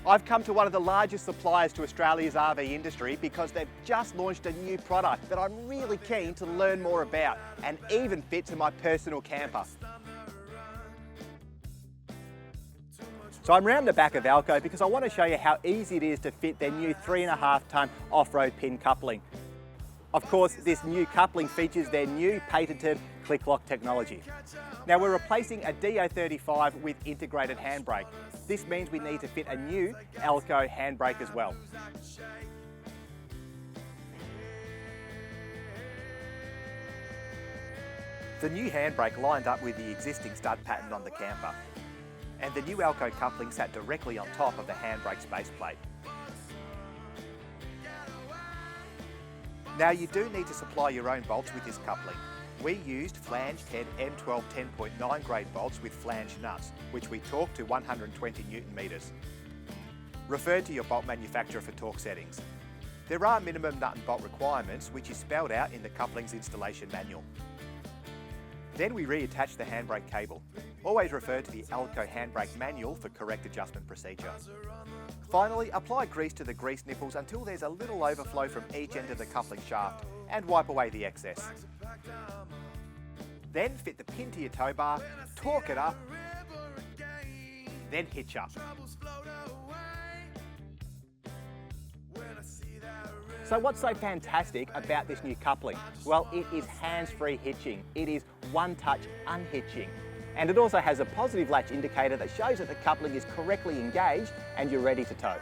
I've come to one of the largest suppliers to Australia's RV industry because they've just launched a new product that I'm really keen to learn more about and even fits in my personal camper. So I'm round the back of Alco because I want to show you how easy it is to fit their new 3.5 tonne off-road pin coupling. Of course, this new coupling features their new patented click lock technology. Now we're replacing a DO35 with integrated handbrake. This means we need to fit a new Alco handbrake as well. The new handbrake lined up with the existing stud pattern on the camper, and the new Alco coupling sat directly on top of the handbrake space plate. Now you do need to supply your own bolts with this coupling. We used flange 10 M12 10.9 grade bolts with flange nuts, which we torqued to 120 Newton meters. Refer to your bolt manufacturer for torque settings. There are minimum nut and bolt requirements, which is spelled out in the coupling's installation manual. Then we reattach the handbrake cable. Always refer to the Alco handbrake manual for correct adjustment procedure. Finally, apply grease to the grease nipples until there's a little overflow from each end of the coupling shaft and wipe away the excess. Then fit the pin to your tow bar, torque it up, then hitch up. So what's so fantastic about this new coupling? Well, it is hands-free hitching. It is one-touch unhitching. And it also has a positive latch indicator that shows that the coupling is correctly engaged and you're ready to tow.